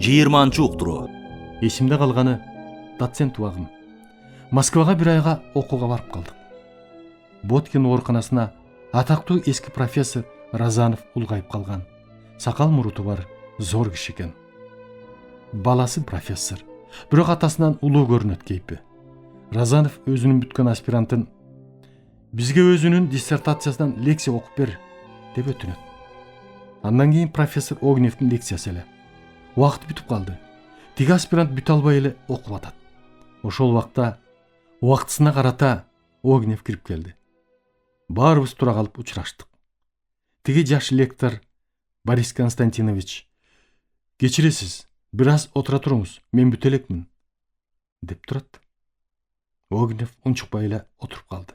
20 уктуруу. Эсимде калганы доцент убагым. Москвага бир айга окууга барып калдык. Боткин ооруканасына атактуу эски профессор Разанов улгайып калган. Сакал муруту бар зор киши экен. Баласы профессор, бирок атасынан улуу көрүнөт кейпи. Разанов өзүнүн бүткөн аспирантын бизге өзүнүн диссертациясынан лекция окуп бер деп өтүнөт. Андан кийин профессор Огневдин лекциясы эле. Убакыт бүтүп калды. Тиги аспирант бүтө албай эле окуп атат. Ошол убакта убактысына карата Огнев кирип келди. Баарыбыз тура калып учураштык. Тиги жаш лектор Борис Константинович: "Кечиресиз, бир аз отура туруңуз, мен бүтө элекмин" деп турат. Огнев унчукпай эле отуруп калды.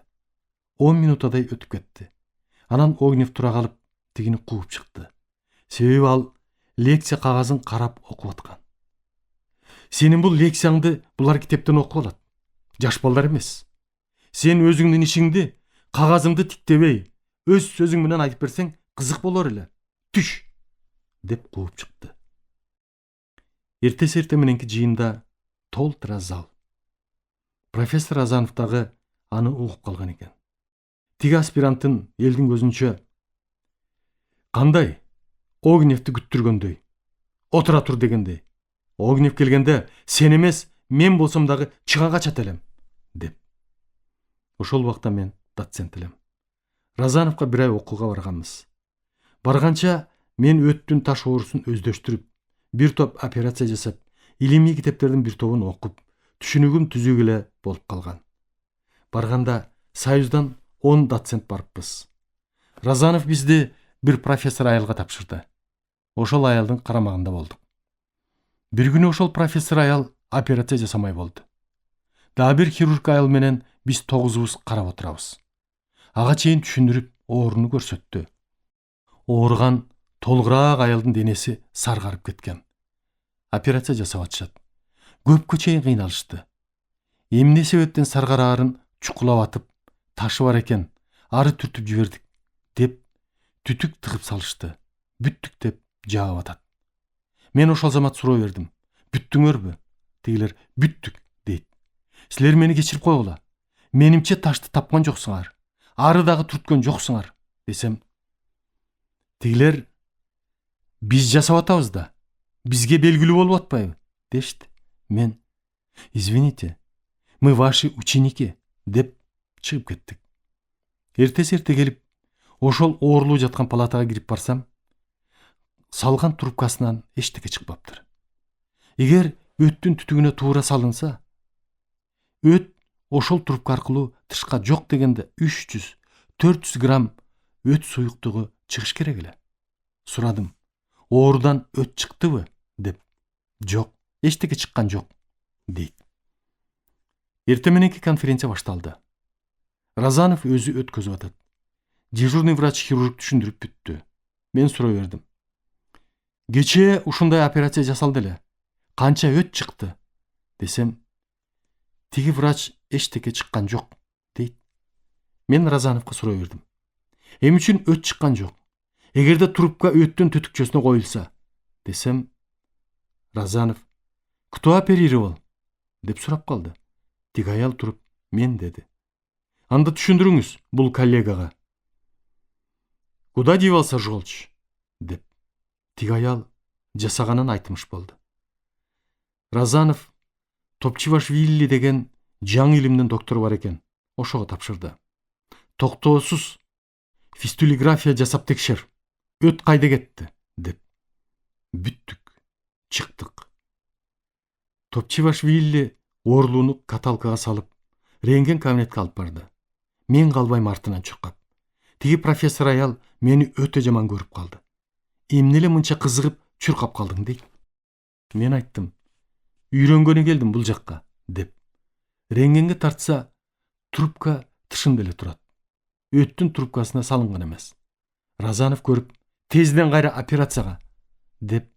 10 минутадай өтүп кетти. Анан Огнев тура калып тигини кууп чыкты. Себеби ал лекция кагазын карап окуп аткан. "Сенин бул лекцияңды булар китептен окуп алат. Жаш балдар эмес. Сен өзүңдүн ишиңди, кагазыңды тиктебей, өз сөзүң менен айтып берсең кызык болор эле. Түш!" деп кууп чыкты. Эртеси мененки жыйында толтура зал. Профессор Разанов дагы аны угуп калган экен. Тиги аспиранттын элдин көзүнчө кандай Огневди күттүргөндөй, отура тур дегендей. Огнев келгенде сен эмес, мен болсом дагы чыга качат элем деп. Ошол убакта мен доцент элем. Разановго бир ай окууга барганбыз. Барганча мен өттүн таш оорусун өздөштүрүп, бир топ операция жасап, илимий китептердин бир тобун окуп, түшүнүгүм түзүк эле болуп калган. Барганда Союздан 10 доцент барыппыз. Разанов бизди бир профессор аялга тапшырды. Ошол аялдын карамагында болдук. Бир күнү ошол профессор аял операция жасамай болду. Дагы бир хирург аял менен биз 9-убуз карап отурабыз. Ага чейин түшүндүрүп, ооруну көрсөттү. Ооруган толугураак аялдын денеси саргарып кеткен. Операция жасап атышат. Көпкө чейин кыйналышты. Эмне себептен саргараарын чукулап атып, ташы бар экен, ары түртүп жибердик деп түтүк тыгып салышты. Бүттүк деп жаап атат. Мен ошол замат суроо бердим: "Бүттүңөрбү?" Тигилер "Бүттүк" дейт. "Силер мени кечирип койгула. Менимче ташты тапкан жоксуңар. Ары дагы түрткөн жоксуңар" десем, тигилер "Биз жасап атабыз да, бизге белгилүү болуп атпайбы" дешти. Мен "Извините, мы ваши ученики" деп чыгып кеттик. Эртеси келип, ошол оорулуу жаткан палатага кирип барсам, салган трубкасынан эчтеке чыкпаптыр. Эгер өттүн түтүгүнө туура салынса, өт ошол трубка аркылуу тышка жок дегенде 300-400 грамм өт суюктугу чыгыш керек эле. Сурадым: "Оорудан өт чыктыбы?" деп. "Жок, эчтеке чыккан жок" дейт. Эртең мененки конференция башталды. Разанов өзү өткөзүп атат. Дежурный врач хирург түшүндүрүп бүттү. Мен суроо бердим: "Кечээ ушундай операция жасалды эле. Канча өт чыкты?" десем, тиги врач эчтеке чыккан жок дейт. Мен Разановго суроо бердим: "Эмне үчүн өт чыккан жок? Эгерде трубка өттүн түтүкчөсүнө коюлса" десем, Разанов "Кто оперировал?" деп сурап калды. Тиги аял туруп "Мен" деди. "Анда түшүндүрүңүз бул коллегага." "Куда девался желчь?" деп. Тиги аял жасаганын айтмыш болду. Разанов Топчивашвили деген жаңы илимдин доктору бар экен. Ошого тапшырды. "Токтоосуз фистулиграфия жасап текшер. Өт кайда кетти?" деп. Бүттүк. Чыктык. Топчивашвили оорулууну каталкага салып, рентген кабинетке алып барды. Мен калбайм артынан чуркап. Тиги профессор аял мени өтө жаман көрүп калды. "Эмне эле мынча кызыгып чуркап калдың?" дейт. Мен айттым: "Үйрөнгөнү келдим бул жакка" деп. Рентгенге тартса, трубка тышында эле турат. Өттүн трубкасына салынган эмес. Разанов көрүп: "Тезден кайра операцияга" деп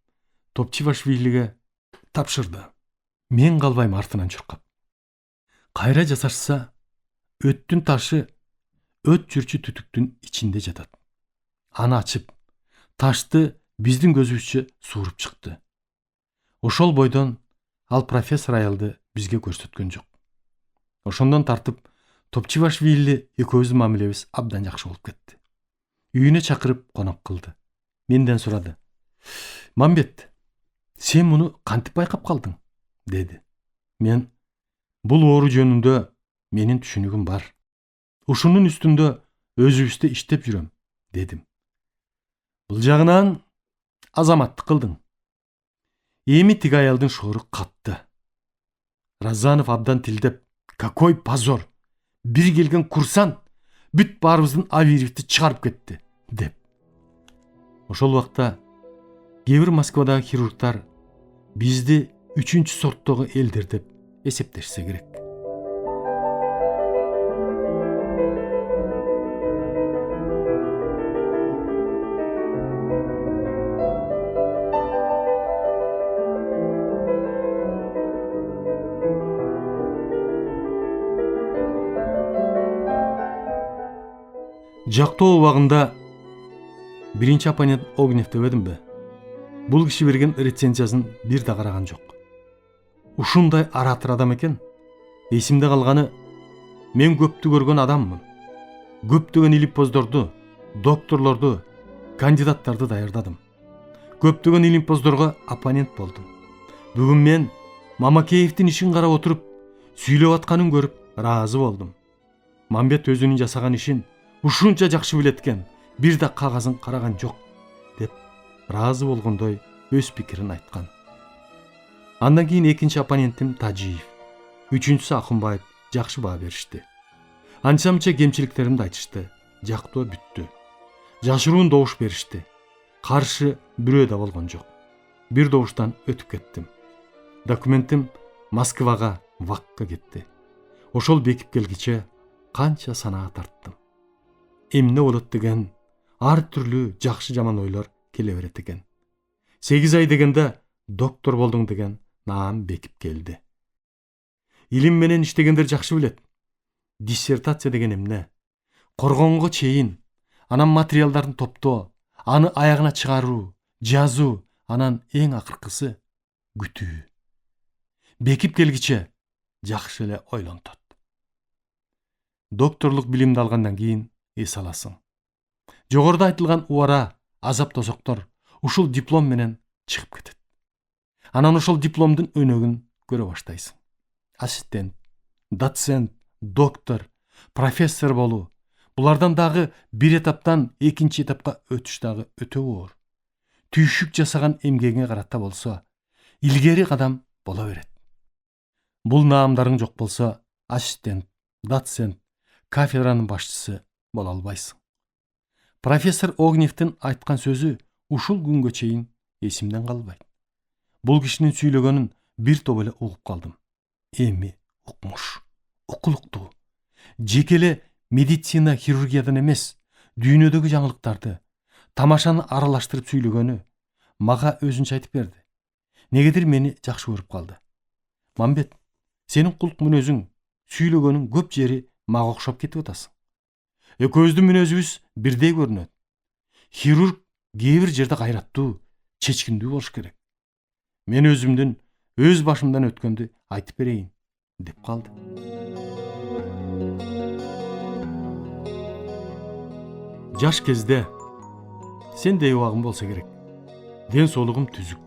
Топчивашвилиге тапшырды. Мен калбайм артынан чуркап. Кайра жасашса, өттүн ташы өт жүрчү түтүктүн ичинде жатат. Аны ачып, ташты биздин көзүбүзчө сууруп чыкты. Ошол бойдон ал профессор аялды бизге көрсөткөн жок. Ошондон тартып Топчубашвили экөөбүздүн мамилебиз абдан жакшы болуп кетти. Үйүнө чакырып конок кылды. Менден сурады: "Мамбет, сен муну кантип байкап калдың?" деди. Мен: "Бул оору жөнүндө менин түшүнүгүм бар. Ушунун үстүндө өзүбүздө иштеп жүрөм", дедим. "Бул жагынан азаматтык кылдың." Эми тиги аялдын шоору катты. Разанов абдан тилдеп: "Какой позор! Бир келген курсант бүт баарыбыздын абийирибизди чыгарып кетти", деп. Ошол убакта кээ бир Москвадагы хирургдар бизди 3-сорттогу элдер деп эсептешсе керек. Жактоо убагында биринчи оппонент Огнев дебедимби? Бул киши берген рецензиясын бир да караган жок. Ушундай оратор адам экен. Эсимде калганы, мен көптү көргөн адаммын. Көптөгөн илимпоздорду, докторлорду, кандидаттарды даярдадым. Көптөгөн илимпоздорго оппонент болдум. Бүгүн мен Мамакеевдин ишин карап отуруп, сүйлөп атканын көрүп ыраазы болдум. Мамбет өзүнүн жасаган ишин ушунча жакшы билет экен, бир да кагазын караган жок, деп ыраазы болгондой өз пикирин айткан. Андан кийин экинчи оппонентим Тажиев, үчүнчүсү Акунбаев жакшы баа беришти. Анча-мынча кемчиликтеримди айтышты. Жактоо бүттү. Жашыруун добуш беришти. Каршы бирөө да болгон жок. Бир добуштан өтүп кеттим. Документим Москвага, ВАКка кетти. Ошол бекип келгиче канча санаа тарттым. Эмне болот деген ар түрлүү жакшы жаман ойлор келе берет экен. 8 ай дегенде доктор болдуң деген наам бекип келди. Илим менен иштегендер жакшы билет. Диссертация деген эмне? Коргонго чейин, анан материалдарын топтоо, аны аягына чыгаруу, жазуу, анан эң акыркысы күтүү. Бекип келгиче жакшы эле ойлонтот. Докторлук билимди алгандан кийин эс аласың. Жогоруда айтылган убара, азап тосоктор ушул диплом менен чыгып кетет. Анан ошол дипломдун өнөгүн көрө баштайсың. Ассистент, доцент, доктор, профессор болуу. Булардан дагы бир этаптан экинчи этапка өтүш дагы өтө оор. Түйшүк жасаган эмгегиңе карата болсо, илгери кадам боло берет. Бул наамдарың жок болсо, ассистент, доцент, кафедранын башчысы боло албайсың. Профессор Огневдин айткан сөзү ушул күнгө чейин эсимден калбайт. Бул кишинин сүйлөгөнүн бир топ эле угуп калдым. Эми укмуш, укулуктуу, жекеле медицина, хирургиядан эмес, дүйнөдөгү жаңылыктарды, тамашаны аралаштырып сүйлөгөнү мага өзүнчө айтып берди. Негедир мени жакшы көрүп калды. Мамбет, сенин кулк мүнөзүң, сүйлөгөнүң көп жери мага окшоп кетип атасың. Экөөбүздүн мүнөзүбүз бирдей көрүнөт. Хирург кээ бир жерде кайраттуу, чечкиндүү болуш керек. Мен өзүмдүн өз башымдан өткөндү айтып берейин, деп калды. Жаш кезде сендей убагым болсо керек. Ден соолугум түзүк.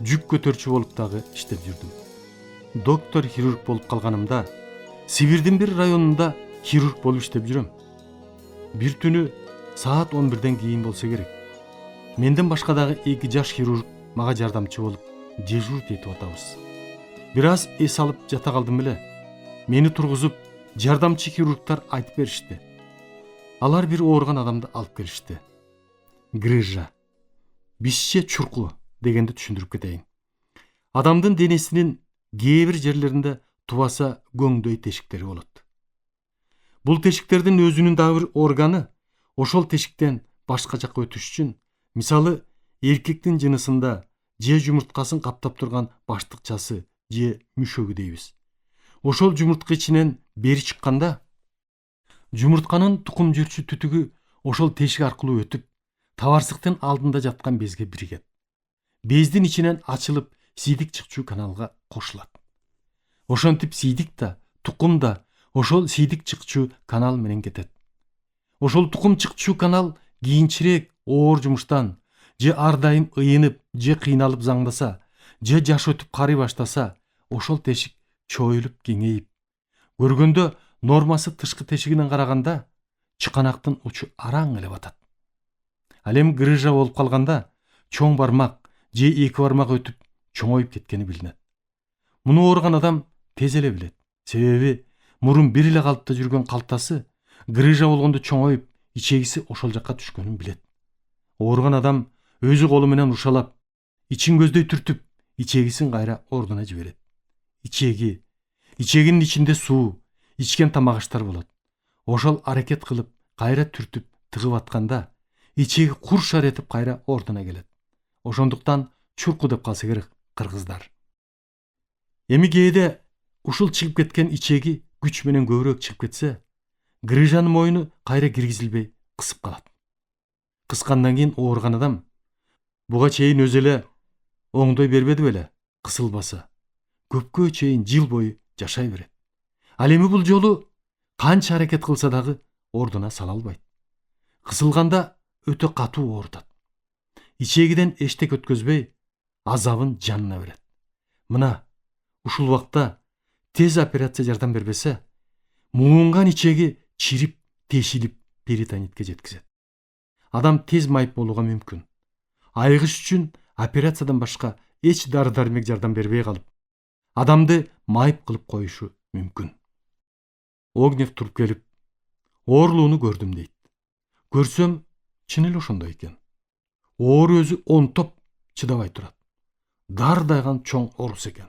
Жүк көтөрчү болуп дагы иштеп жүрдүм. Доктор хирург болуп калганымда Сибирдин бир районунда хирург болуп иштеп жүрөм. Бир түнү саат 11ден кийин болсо керек. Менден башка дагы 2 жаш хирург мага жардамчы болуп дежурить этип атабыз. Бир аз эс алып жата калдым эле. Мени тургузуп, жардамчы хирургтар айтып беришти. Алар бир ооруган адамды алып келишти. Грыжа, бизче чурку дегенди түшүндүрүп кетейин. Адамдын денесинин кээ бир жерлеринде тубаса көңдөй тешиктери болот. Бул тешиктердин өзүнүн дагы бир органы ошол тешиктен башка жакка өтүш үчүн, мисалы, эркектин жынысында же жумурткасын каптап турган баштыкчасы же мүшөгү дейбиз. Ошол жумуртка ичинен бери чыкканда, жумуртканын тукум жүрчү түтүгү ошол тешик аркылуу өтүп, табарсыктын алдында жаткан безге биригет. Бездин ичинен ачылып, сийдик чыкчу каналга кошулат. Ошентип сийдик да, тукум да ошол сийдик чыкчу канал менен кетет. Ошол тукум чыкчу канал кийинчерээк оор жумуштан же ар дайым ыйынып, же кыйналып заңдаса, же жаш өтүп карый баштаса, ошол тешик чоюлуп кеңейип, көргөндө нормасы тышкы тешигинен караганда чыканактын учу араң эле батат. Ал эми грыжа болуп калганда чоң бармак же эки бармак өтүп чоңоюп кеткени билинет. Муну ооруган адам тез эле билет. Себеби мурун бир эле калыпта жүргөн калтасы грыжа болгондо чоңоюп, ичегиси ошол жакка түшкөнүн билет. Ооруган адам өзү колу менен ушалап, ичин көздөй түртүп, ичегисин кайра ордуна жиберет. Ичегинин ичинде суу, ичкен тамак-аштар болот. Ошол аракет кылып, кайра түртүп, тыгып атканда, ичеги куршар этип кайра ордуна келет. Ошондуктан чурку деп калса керек кыргыздар. Эми кээде ушул чыгып кеткен ичеги күч менен көбүрөөк чыгып кетсе, грыжанын мойну кайра киргизилбей кысып калат. Кыскандан кийин ооруган адам буга чейин өзү эле оңдой бербеди беле, кысылбаса, көпкө чейин жыл бою жашай берет. Ал эми бул жолу канча аракет кылса дагы ордуна сала албайт. Кысылганда өтө катуу оорутат. Ичегиден эчтек өткөзбөй, азабын жанына берет. Мына ушул убакта тез операция жардам бербесе, муунган ичеги чирип, тешилип, перитонитке жеткизет. Адам тез майып болууга мүмкүн. Айыгыш үчүн операциядан башка эч дары-дармек жардам бербей калып, адамды майып кылып коюшу мүмкүн. Огнев туруп келип, оорулууну көрдүм дейт. Көрсөм, чын эле ошондой экен. Оору өзү онтоп чыдабай турат. Дардайган чоң оорус экен.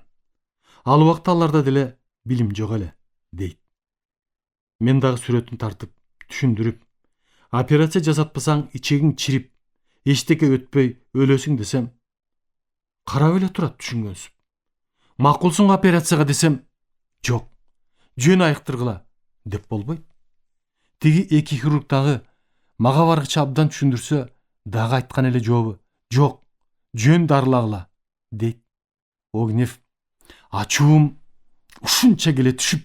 Ал убакта аларда деле билим жок эле, дейт. Мен дагы сүрөтүн тартып, түшүндүрүп, операция жасатпасаң ичегиң чирип, эчтеке өтпөй өлөсүң десем, карап эле турат түшүнгөнсүп. Макулсуң операцияга десем, жок, жөн айыктыргыла деп болбойт. Тиги эки хирург дагы мага баргыча абдан түшүндүрсө, дагы айткан эле жообу, жок, жөн дарылагыла, дейт. Огнев ачуум ушунча келе түшүп,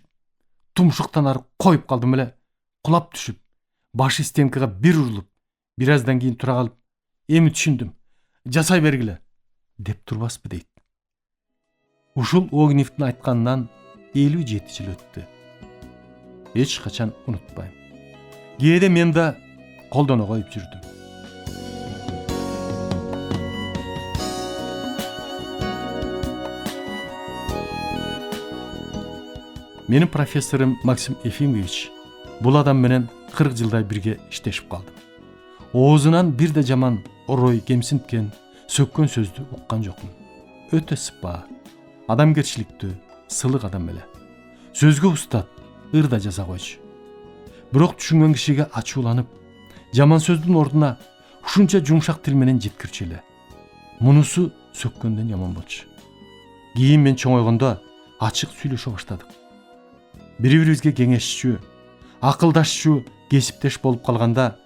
тумшуктан арып коюп калдым эле, кулап түшүп, башы стенкага бир урулуп, бир аздан кийин тура калып, эми түшүндүм, жасай бергиле, деп турбаспы, дейт. Ушул Огневдин айтканынан 57 жыл өттү. Эч качан унутпайм. Кээде мен да колдоно коюп жүрдүм. Менин профессорум Максим Ефимович бул адам менен 40 жылдай бирге иштешип калдым. Оозунан бир да жаман орой, кемсинткен, сөккөн сөздү уккан жокмун. Өтө сыпаа, адамгерчиликтүү, сылык адам эле. Сөзгө устат, ырда жаза койчу. Бирок түшүнгөн кишиге ачууланып, жаман сөздүн ордуна ушунча жумшак тил менен жеткирчү эле. Мунусу сөккөндөн жаман болчу. Кийин мен чоңойгондо ачык сүйлөшө баштадык. Бири-бирибизге кеңешчү, акылдашчу, кесиптеш болуп калганда,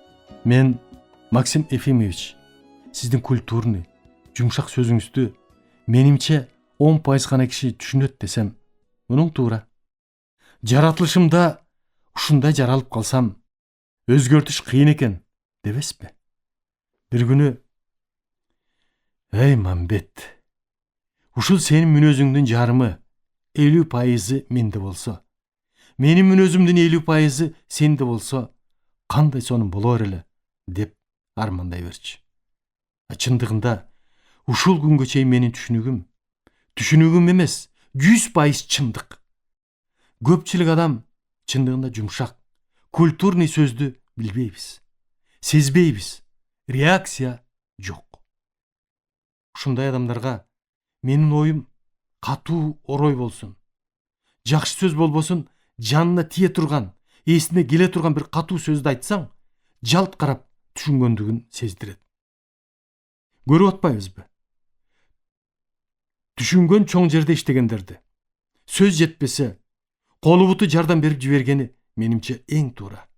мен Максим Ефимович, сиздин культурный, жумшак сөзүңүздү менимче 10% гана киши түшүнөт десем, мунуң туура. Жаратылышымда ушундай жаралып калсам, өзгөртүш кыйын экен, дебеспи? Бир күнү, эй Мамбет, ушул сенин мүнөзүңдүн жарымы 50% менде болсо, менин мүнөзүмдүн 50% сенде болсо, кандай сонун болор эле, деп армандай берчү. Чындыгында ушул күнгө чейин менин түшүнүгүм эмес, 100% чындык. Көпчүлүк адам чындыгында жумшак, культурный сөздү билбейбиз, сезбейбиз, реакция жок. Ушундай адамдарга менин оюм катуу орой болсун. Жакшы сөз болбосун, жанына тие турган, эсине келе турган бир катуу сөздү айтсаң, жалт карап түшүнгөндүгүн сездирет. Көрүп атпайбызбы? Түшүнгөн чоң жерде иштегендерди. Сөз жетпесе, колу буту жардам берип жибергени менимче эң туура.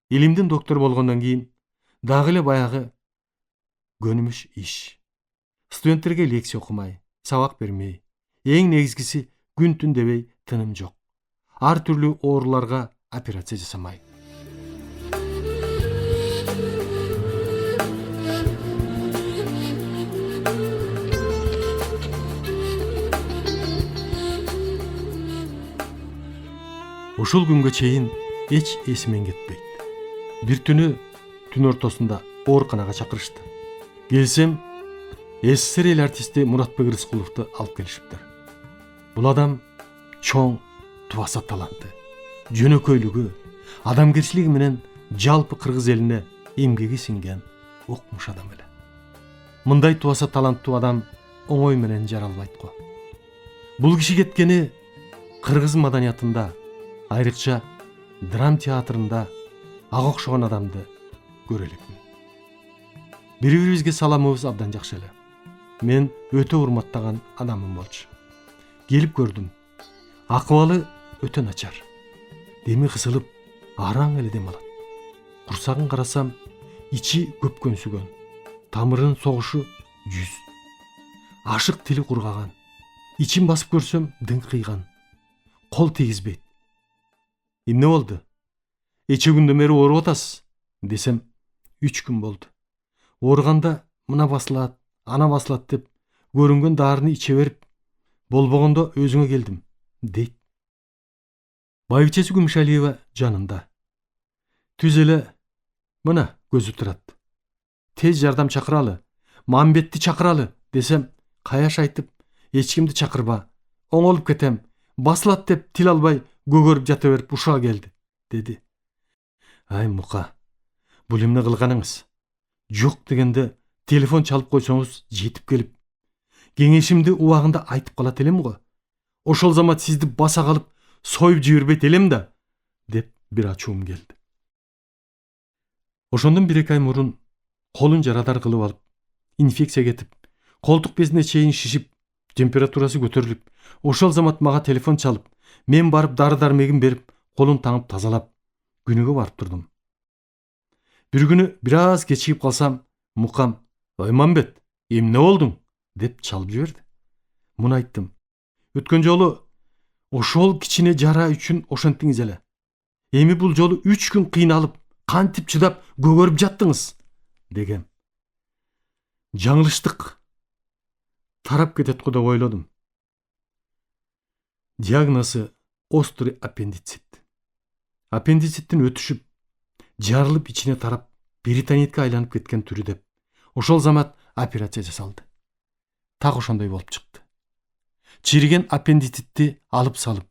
Илимдин доктору болгондон кийин дагы эле баягы көнүмүш иш. студенттерге лекция окумай, сабак бермей, эң негизгиси күн түн дебей тыным жок. Ар түрлүү ооруларга операция жасамай. Ушул күнгө чейин эч эсимен кетпейт. Бир түнү түн ортосунда ооруканага чакырышты. Келсем, СССР эл артисти Муратбек Рыскуловду алып келишиптир. Бул адам чоң, тубаса талантты, жөнөкөйлүгү, адамгерчилиги менен жалпы кыргыз элине эмгеги сиңген окмуш адам эле. Мындай тубаса таланттуу адам оңой менен жаралбайт го. Бул киши кеткени кыргыз маданиятында, айрыкча драм театрында ага окшогон адамды көрө элекмин. Бири-бирибизге саламыбыз абдан жакшы эле. Мен өтө урматтаган адамым болчу. Келип көрдүм. Акыбалы өтө начар. Деми кысылып, араң эле дем алат. Курсагын карасам, ичи көпкөнсүгөн, тамырынын согушу 100. Ашык тили кургаган. Ичин басып көрсөм, дыңкыйган. Кол тийгизбейт. Эмне болду? Эче күндөн бери ооруп атасыз десем, 3 күн болду. Ооруганда мына басылат, ана басылат деп көрүнгөн дарыны иче берип, болбогондо өзүңө келдим дейт. Байбичеси Күмүшалиева жанында. Түз эле мына көзү турат. Тез жардам чакыралы, Мамбетти чакыралы десем, каяш айтып, эч кимди чакырба, оңолуп кетем, басылат деп тил албай көгөрүп жата берип ушуга келди, деди. Ай Мука, бул эмне кылганыңыз? Жок дегенде телефон чалып койсоңуз жетип келип, кеңешимди убагында айтып калат элем го. Ошол замат сизди баса калып, союп жибербейт элем да, деп бир ачуум келди. Ошондон 1-2 ай мурун колун жарадар кылып алып, инфекция кетип, колтук безине чейин шишип, температурасы көтөрүлүп, ошол замат мага телефон чалып, мен барып дары-дармегин берип, колун таңып тазалап, күнүгө барып турдум. Бир күнү бир аз кечигип калсам, Мукам, "Ой Мамбет, эмне болдуң?" деп чалып жиберди. Муну айттым. Өткөн жолу ошол кичине жара үчүн ошентиңиз эле. Эми бул жолу 3 күн кыйналып, кантип чыдап көгөрүп жаттыңыз? Дегем. Жаңылыштык. Тарап кетет го деп ойлодум. Диагнозу острый аппендицит. Аппендициттин өтүшүп, жарылып ичине тарап, перитонитке айланып кеткен түрү деп. Ошол замат операция жасалды. Так ошондой болуп чыкты. Чириген аппендицитти алып салып,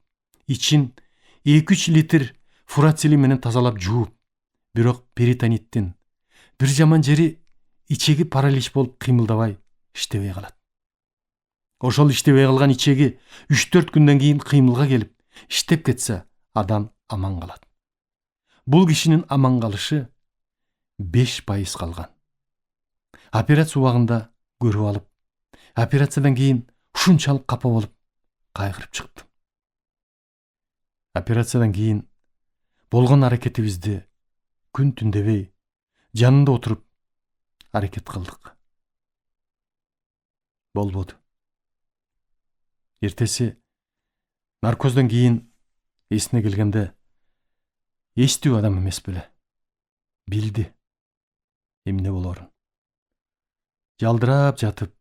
ичин 2-3 литр фурацилин менен тазалап жууп, бирок перитониттин бир жаман жери ичеги паралич болуп кыймылдабай, иштебей калат. Ошол иштебей калган ичеги 3-4 күндөн кийин кыймылга келип, иштеп кетсе, адам аман калат. Бул кишинин аман калышы 5% калган. Операция убагында көрүп алып, операциядан кийин ушунчалык капа болуп, кайгырып чыктым. Операциядан кийин болгон аракетибизди күн түн дебей, жанында отуруп аракет кылдык. Болбоду. Эртеси наркоздон кийин эсине келгенде, эстүү адам эмес беле. Билди эмне болорун. Жалдырап жатып,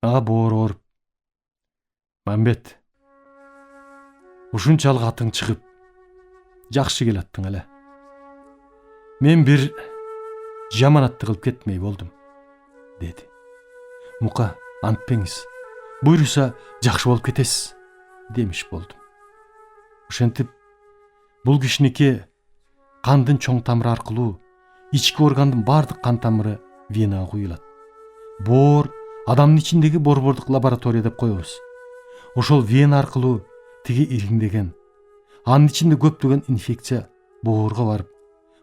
ага боор ооруп, "Мамбет, ушунчалык атың чыгып, жакшы келаттың эле. Мен бир жаманатты кылып кетмей болдум", деди. "Мука, антпеңиз. Буйруса жакшы болуп кетесиз", демиш болдум. Ошентип, бул кишиники кандын чоң тамыры аркылуу ички органдын бардык кан тамыры венага куюлат. Боор адамдын ичиндеги борбордук лаборатория деп коебуз. Ошол вена аркылуу тиги ириңдеген, анын ичинде көптөгөн инфекция боорго барып,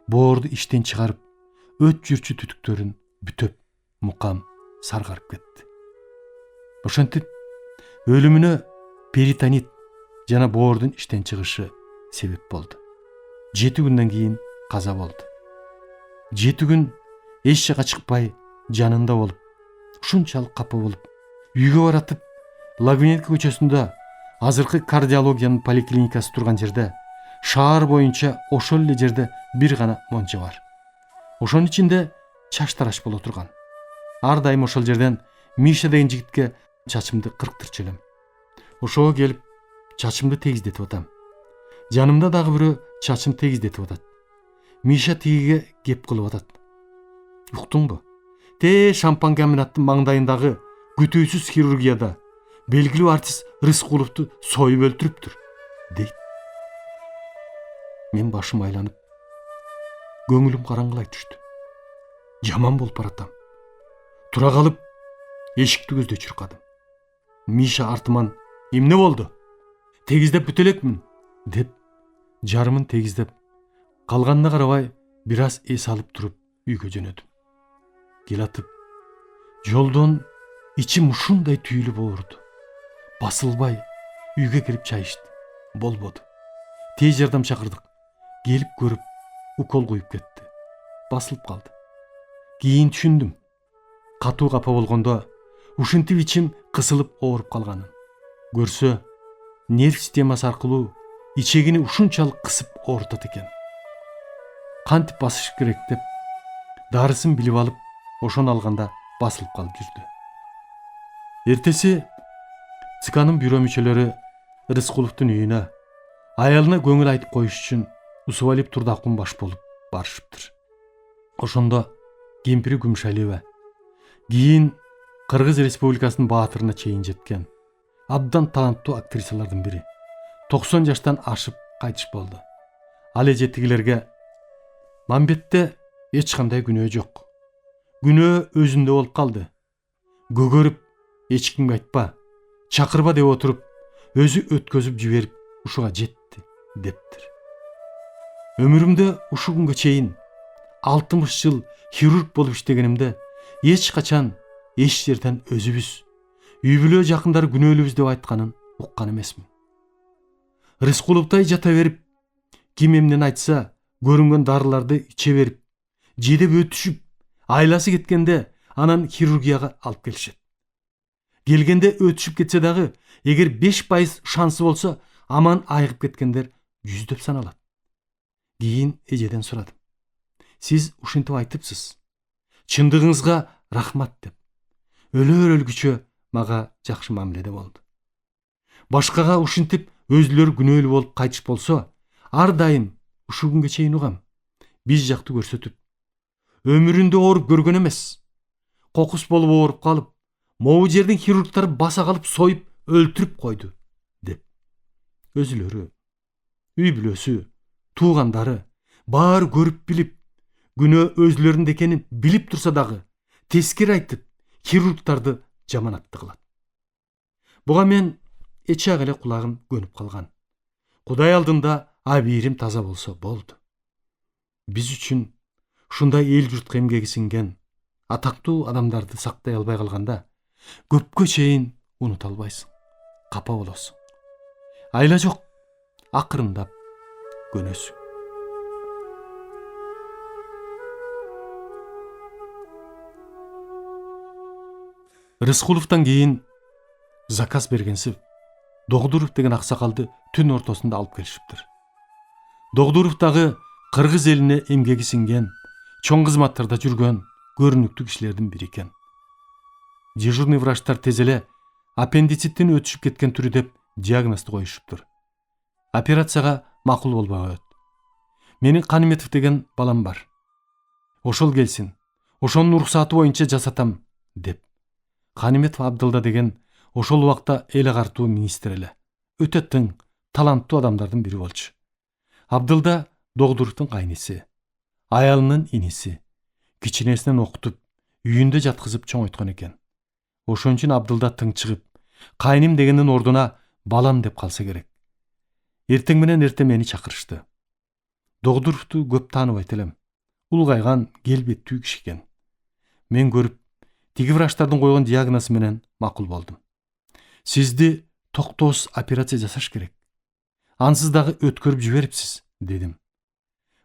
боорду иштен чыгарып, өт жүрчү түтүктөрүн бүтөп, Мукам саргарып кетти. Ошентип, өлүмүнө перитонит жана боордун иштен чыгышы себеп болду. 7 күндөн кийин каза болду. 7 күн эч жака чыкпай, жанында болуп, ушунчалык капа болуп үйгө баратып Лагуненко көчөсүндө азыркы кардиологиянын поликлиникасы турган жерде шаар боюнча ошол эле жерде бир гана монча бар. Ошонун ичинде чач тараш боло турган. Ар дайым ошол жерден Миша деген жигитке чачымды кырктырчу элем. Ошого келип чачымды тегиздетип атам. Жанымда дагы бирөө чачым тегиздетип атат. Миша тигиге кеп кылып атат. Уктуңбу? Шампан-комбинаттын маңдайындагы күтүүсүз хирургияда белгилүү артист Рыскуловду союп өлтүрүптүр, дейт. Мен башым айланып, көңүлүм караңгылай түштү. Жаман болуп баратам. Тура калып, эшикти көздөй чуркадым. Миша артыман эмне болду? Тегиздеп бүтө элекмин, деп жарымын тегиздеп, калганына карабай бир аз эс алып туруп үйгө жөнөдүм. Келатып, жолдон ичим ушундай түйүлүп ооруду. Басылбай үйгө кирип чай ичти. Болбоду. Тез жардам чакырдык. Келип көрүп, укол куюп кетти. Басылып калды. Кийин түшүндүм. Катуу капа болгондо ушинтип ичим кысылып ооруп калганын. Көрсө, нерв системасы аркылуу ичегини ушунчалык кысып оорутат экен. Кантип басыш керек деп дарысын билип алып, ошону алганда басылып калып жүрдү. Эртеси ЦКнын бюро мүчөлөрү Рыскуловдун үйүнө аялына көңүл айтып коюш үчүн Усубалиев Турдакун баш болуп барышыптыр. Ошондо кемпири Күмүшалиева, кийин Кыргыз Республикасынын баатырына чейин жеткен абдан таланттуу актрисалардын бири, 90 жаштан ашып кайтыш болду. Ал эжетигилерге Мамбетте эч кандай күнөө жок. Күнөө өзүндө болуп калды. Көгөрүп, эч кимге айтпа, чакырба деп отуруп, өзү өткөзүп жиберип ушуга жетти, дептир. Өмүрүмдө ушу күнгө чейин 60 жыл хирург болуп иштегенимде эч качан эч жерден өзүбүз, үй бүлө жакындары күнөөлүүбүз деп айтканын уккан эмесмин. Рыскуловдай жата берип, ким эмнени айтса, көрүнгөн дарыларды иче берип, жедеп өтүшүп, айласы кеткенде анан хирургияга алып келишет. Келгенде өтүшүп кетсе дагы, эгер 5% шансы болсо, аман айыгып кеткендер жүздөп саналат. Кийин эжеден сурадым. Сиз ушинтип айтыпсыз. Чындыгыңызга рахмат деп. Өлөр өлгүчө мага жакшы мамиледе болду. Башкага ушинтип өзүлөрү күнөөлүү болуп кайтыш болсо, ар дайым ушу күнгө чейин угам. Биз жакты көрсөтүп, өмүрүндө ооруп көргөн эмес. Кокус болуп ооруп калып, могу жердин хирургтары баса калып союп өлтүрүп койду, деп. Өзүлөрү, үй бүлөсү, туугандары баары көрүп билип, күнөө өзүлөрүндө экенин билип турса дагы, тескери айтып, хирургтарды жаманатты кылат. Буга мен эчак эле кулагым көнүп калган. Кудай алдында абийирим таза болсо болду. Биз үчүн ушундай эл журтка эмгеги сиңген атактуу адамдарды сактай албай калганда, көпкө чейин унута албайсың, капа болосуң. Айла жок, акырындап көнөсүң. Рыскуловдон кийин заказ бергенсип, Догдуров деген аксакалды түн ортосунда алып келишиптир. Догдуров дагы кыргыз элине эмгеги сиңген, чоң кызматтарда жүргөн көрүнүктүү кишилердин бири экен. Дежурный врачтар тез эле аппендициттин өтүшүп кеткен түрү деп диагнозду коюшуптур. Операцияга макул болбой коет. Менин Каниметов деген балам бар. Ошол келсин, ошонун уруксаты боюнча жасатам, деп. Каниметов Абдылда деген ошол убакта эл агартуу министр эле. Өтө тың, таланттуу адамдардын бири болчу. Абдылда Догдуровдун кайниси, аялынын иниси, кичинесинен окутуп, үйүндө жаткызып чоңойткон экен. Ошон үчүн Абдылда тың чыгып, кайным дегендин ордуна балам деп калса керек. Эртең менен эрте мени чакырышты. Догдуровду көп тааныбайт элем. Улгайган, келбеттүү киши экен. Мен көрүп, тиги врачтардын койгон диагнозу менен макул болдум. Сизди токтоосуз операция жасаш керек. Ансыз дагы өткөрүп жиберипсиз, дедим.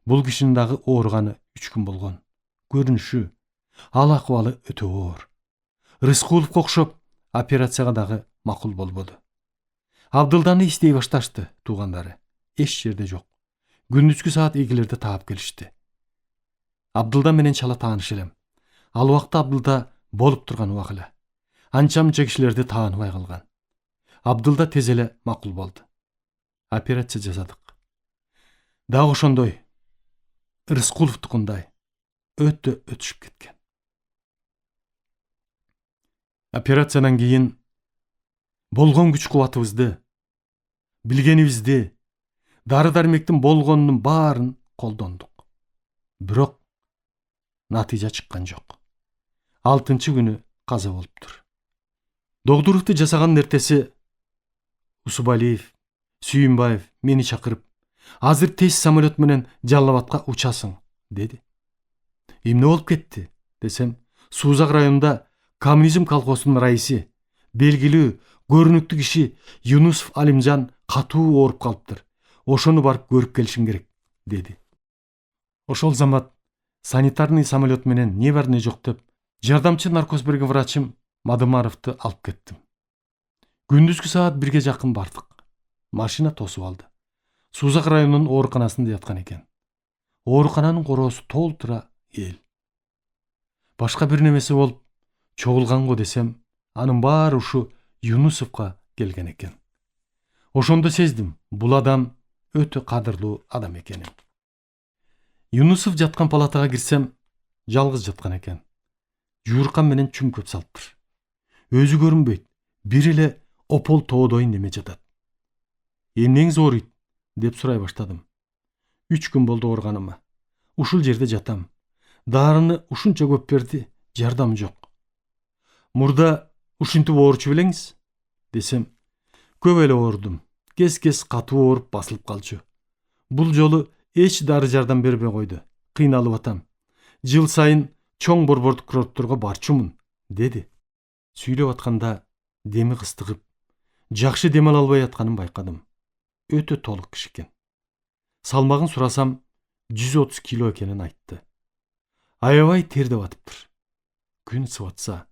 Бул кишинин дагы ооруганы 3 күн болгон. Көрүнүшү, ал акыбалы өтө оор. Рыскуловго окшоп операцияга дагы макул болбоду. Абдылданы издей башташты туугандары. Эч жерде жок. Күндүзгү саат 2-лерде таап келишти. Абдылда менен чала тааныш элем. Ал убакта Абдылда болуп турган убакыла. Анча-мынча кишилерди тааныбай калган. Абдылда тез эле макул болду. Операция жасадык. Дагы ошондой Рыскуловдукундай өтө өтүшүп кеткен. Операциядан кийин болгон күч кубатыбызды, билгенибизди, дары-дармектин болгонунун баарын колдондук. Бирок натыйжа чыккан жок. 6-күнү каза болуптур. Догдуровду жасаган эртеси Усубалиев, Сүйүнбаев мени чакырып, азыр тез самолет менен Жалал Абадка учасың, деди. Эмне болуп кетти десем, Суузак районунда коммунизм колхозунун раиси, белгилүү, көрүнүктүү киши Юнусов Алимжан катуу ооруп калыптыр. Ошону барып көрүп келишиң керек, деди. Ошол замат санитарный самолет менен не бар не жок деп, жардамчы наркоз берген врачым Мадымаровду алып кеттим. Күндүзгү саат 1-ге жакын бардык. Машина тосуп алды. Суузак районунун ооруканасында яткан экен. Оорукананын короосу толтура эл. Башка бир немеси болуп чогулганго десем, анын баары ушу Юнусовго келген экен. Ошондо сездим, бул адам өтө кадырлуу адам экенин. Юнусов жаткан палатага кирсем, жалгыз жаткан экен. Жууркан менен чүңкөп салыптыр. Өзү көрүнбөйт, бир эле опол тоодой неме жатат. Эмнеңиз ооруйт деп сурай баштадым. 3 күн болду ооруганыма. Ушул жерде жатам. Дарыны ушунча көп берди, жардам жок. Мурда ушинтип ооручу белеңиз? Десем, көп эле оорудум. Кес-кес катуу ооруп басылып калчу. Бул жолу эч дары жардам бербей койду. Кыйналып атам. Жыл сайын чоң борбордук курортторго барчумун, деди. Сүйлөп атканда деми кыстыгып, жакшы дем ала албай атканын байкадым. Өтө толук киши экен. Салмагын сурасам, 130 кило экенин айтты. Аябай тердеп атыптыр. Күн сыбатса,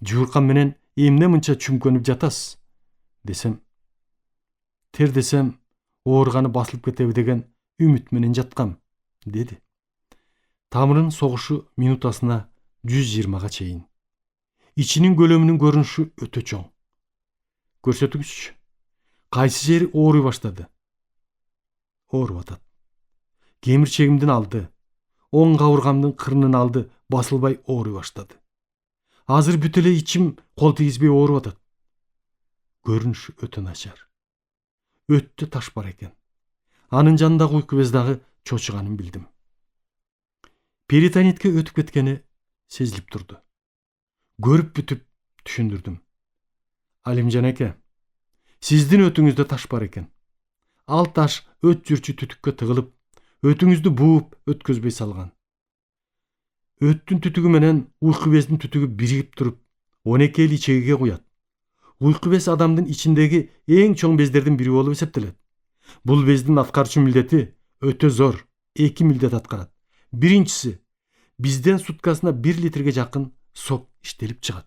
жууркан менен эмне мынча чүмкөнүп жатасыз? Десем, тердесем, ооруганы басылып кетеби деген үмүт менен жаткам, деди. Тамырынын согушу минутасына 120-га чейин. Ичинин көлөмүнүн көрүнүшү өтө чоң. Көрсөтүңүзчү. Кайсы жери ооруй баштады? Ооруп атат. Кемирчегимдин алды, оң кабыргамдын кырынын алды басылбай ооруй баштады. Азыр бүт эле ичим кол тийгизбей ооруп атат. Көрүнүшү өтө начар. Өттө таш бар экен. Анын жанындагы уйку без дагы чочуганын билдим. Перитонитке өтүп кеткени сезилип турду. Көрүп бүтүп түшүндүрдүм. Алимжан эке, сиздин өтүңүздө таш бар экен. Ал таш өт жүрчү түтүккө тыгылып, өтүңүздү бууп өткөзбөй салган. Өттүн түтүгү менен уйку бездин түтүгү биригип туруп, 12 эл ичегиге куят. Уйку без адамдын ичиндеги эң чоң бездердин бири болуп эсептелет. Бул бездин аткарчу милдети өтө зор, 2 милдет аткарат. Биринчиси, бизден суткасына 1 литрге жакын сок иштелип чыгат.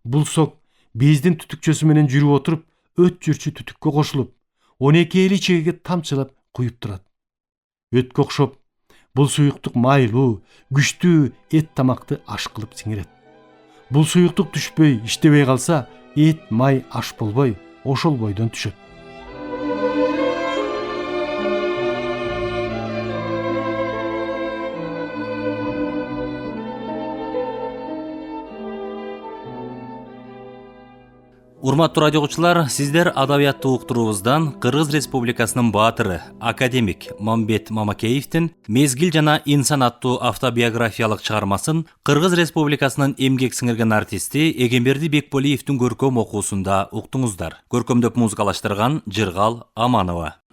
Бул сок бездин түтүкчөсү менен жүрүп отуруп, өт жүрчү түтүккө кошулуп, 12 эл ичегиге тамчылап куюп турат. Өткө окшоп, бул суюктук майлуу, күчтүү эт тамакты аш кылып сиңирет. Бул суюктук түшпөй, иштебей калса, эт, май аш болбой, ошол бойдон түшөт. Урматтуу радио угуучулар, сиздер адабиятты уктуруубуздан Кыргыз Республикасынын баатыры, академик Мамбет Мамакеевдин «Мезгил жана инсан» аттуу автобиографиялык чыгармасын Кыргыз Республикасынын эмгек сиңирген артисти Эгемберди Бекболиевдин көркөм окуусунда уктуңуздар. Көркөмдөп музыкалаштырган Жыргал Аманова.